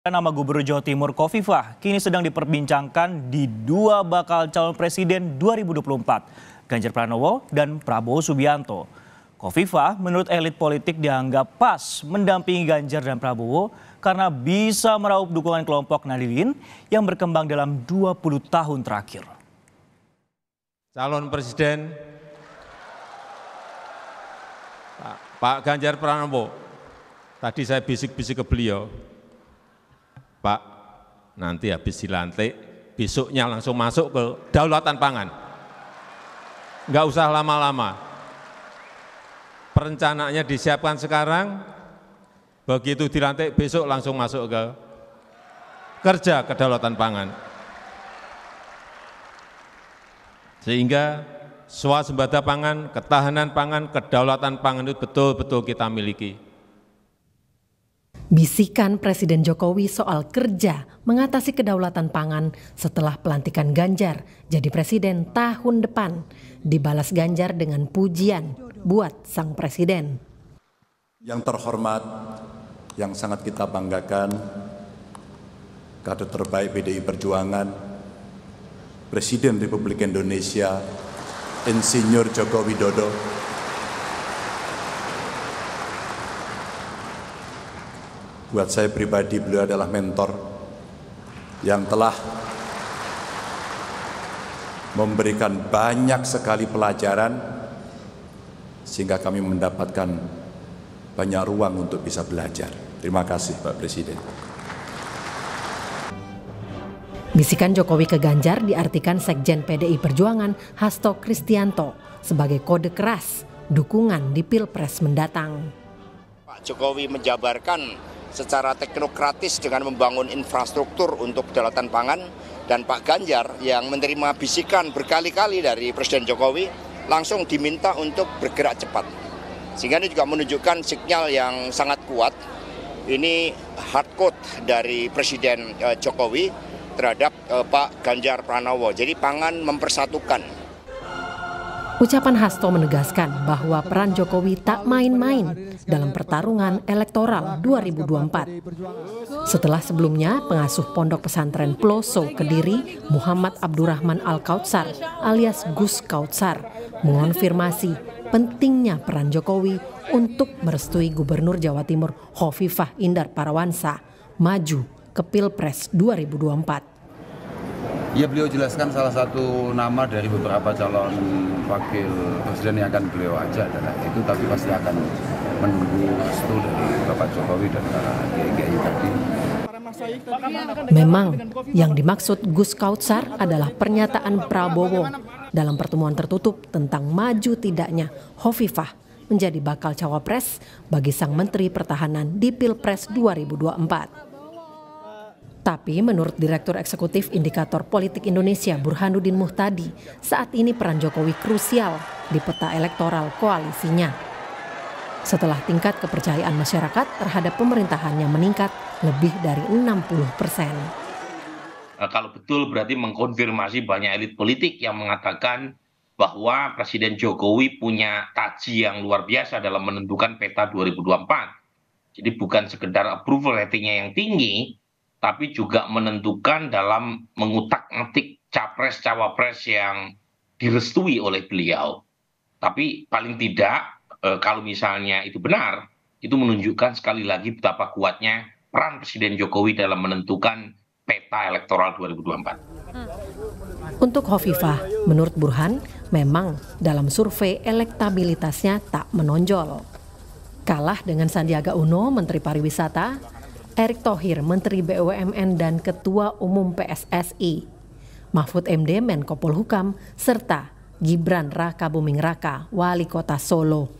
Nama Gubernur Jawa Timur Khofifah kini sedang diperbincangkan di dua bakal calon presiden 2024, Ganjar Pranowo dan Prabowo Subianto. Khofifah menurut elit politik dianggap pas mendampingi Ganjar dan Prabowo karena bisa meraup dukungan kelompok Nahdliyin yang berkembang dalam 20 tahun terakhir. Calon presiden Pak Ganjar Pranowo, tadi saya bisik-bisik ke beliau, Pak, nanti habis dilantik, besoknya langsung masuk ke daulatan pangan. Enggak usah lama-lama. Perencanaannya disiapkan sekarang, begitu dilantik besok langsung masuk ke kerja kedaulatan pangan. Sehingga swasembada pangan, ketahanan pangan, kedaulatan pangan itu betul-betul kita miliki. Bisikan Presiden Jokowi soal kerja mengatasi kedaulatan pangan setelah pelantikan Ganjar jadi presiden tahun depan dibalas Ganjar dengan pujian buat sang presiden. Yang terhormat, yang sangat kita banggakan, kader terbaik PDI Perjuangan, Presiden Republik Indonesia, Insinyur Joko Widodo, buat saya pribadi beliau adalah mentor yang telah memberikan banyak sekali pelajaran sehingga kami mendapatkan banyak ruang untuk bisa belajar. Terima kasih Pak Presiden. Bisikan Jokowi ke Ganjar diartikan Sekjen PDI Perjuangan Hasto Kristianto sebagai kode keras dukungan di Pilpres mendatang. Pak Jokowi menjabarkan secara teknokratis dengan membangun infrastruktur untuk kedaulatan pangan, dan Pak Ganjar yang menerima bisikan berkali-kali dari Presiden Jokowi langsung diminta untuk bergerak cepat. Sehingga ini juga menunjukkan sinyal yang sangat kuat. Ini hard code dari Presiden Jokowi terhadap Pak Ganjar Pranowo. Jadi pangan mempersatukan. Ucapan Hasto menegaskan bahwa peran Jokowi tak main-main dalam pertarungan elektoral 2024. Setelah sebelumnya pengasuh Pondok Pesantren Ploso Kediri Muhammad Abdurrahman Al-Kautsar alias Gus Kautsar mengonfirmasi pentingnya peran Jokowi untuk merestui Gubernur Jawa Timur Khofifah Indar Parawansa maju ke Pilpres 2024. Ya, beliau jelaskan salah satu nama dari beberapa calon wakil presiden yang akan beliau ajak adalah itu, tapi pasti akan menunggu restu dari Bapak Jokowi dan para kiai tadi. Memang yang dimaksud Gus Kautsar adalah pernyataan Prabowo dalam pertemuan tertutup tentang maju tidaknya Khofifah menjadi bakal cawapres bagi sang Menteri Pertahanan di Pilpres 2024. Tapi menurut Direktur Eksekutif Indikator Politik Indonesia Burhanuddin Muhtadi, saat ini peran Jokowi krusial di peta elektoral koalisinya. Setelah tingkat kepercayaan masyarakat terhadap pemerintahannya meningkat lebih dari 60%. Kalau betul berarti mengkonfirmasi banyak elit politik yang mengatakan bahwa Presiden Jokowi punya taji yang luar biasa dalam menentukan peta 2024. Jadi bukan sekedar approval ratingnya yang tinggi, tapi juga menentukan dalam mengutak-atik capres-cawapres yang direstui oleh beliau. Tapi paling tidak, kalau misalnya itu benar, itu menunjukkan sekali lagi betapa kuatnya peran Presiden Jokowi dalam menentukan peta elektoral 2024. Untuk Khofifah, menurut Burhan, memang dalam survei elektabilitasnya tak menonjol. Kalah dengan Sandiaga Uno, Menteri Pariwisata, Erick Thohir, Menteri BUMN dan Ketua Umum PSSI, Mahfud MD, Menko Polhukam, serta Gibran Raka Buming Raka, Wali Kota Solo.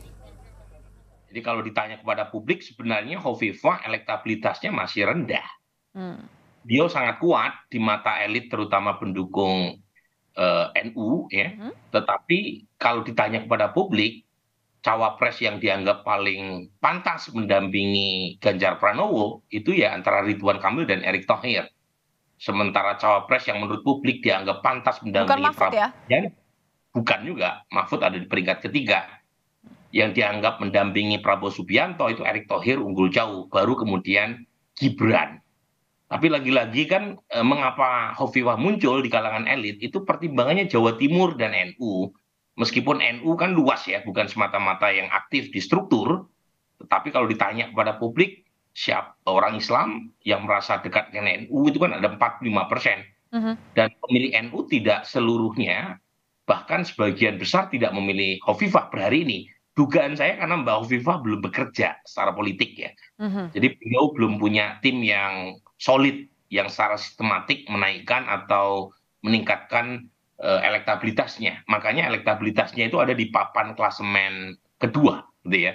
Jadi kalau ditanya kepada publik, sebenarnya Khofifah elektabilitasnya masih rendah. Dia sangat kuat di mata elit, terutama pendukung NU, ya. Tetapi kalau ditanya kepada publik, cawapres yang dianggap paling pantas mendampingi Ganjar Pranowo itu ya antara Ridwan Kamil dan Erick Thohir. Sementara cawapres yang menurut publik dianggap pantas mendampingi Prabowo, bukan juga, Mahfud ada di peringkat ketiga. Yang dianggap mendampingi Prabowo Subianto itu Erick Thohir unggul jauh, baru kemudian Gibran. Tapi lagi-lagi kan mengapa Hovifah muncul di kalangan elit itu pertimbangannya Jawa Timur dan NU. Meskipun NU kan luas ya, bukan semata-mata yang aktif di struktur, tetapi kalau ditanya kepada publik, siapa orang Islam yang merasa dekat dengan NU itu kan ada 45%. Dan pemilih NU tidak seluruhnya, bahkan sebagian besar tidak memilih Hovifah per hari ini. Dugaan saya karena Mbak Hovifah belum bekerja secara politik ya. Jadi beliau belum punya tim yang solid, yang secara sistematik menaikkan atau meningkatkan elektabilitasnya. Makanya elektabilitasnya itu ada di papan klasemen kedua, gitu ya.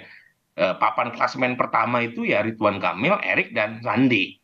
Papan klasemen pertama itu ya Ridwan Kamil, Erik dan Sandi.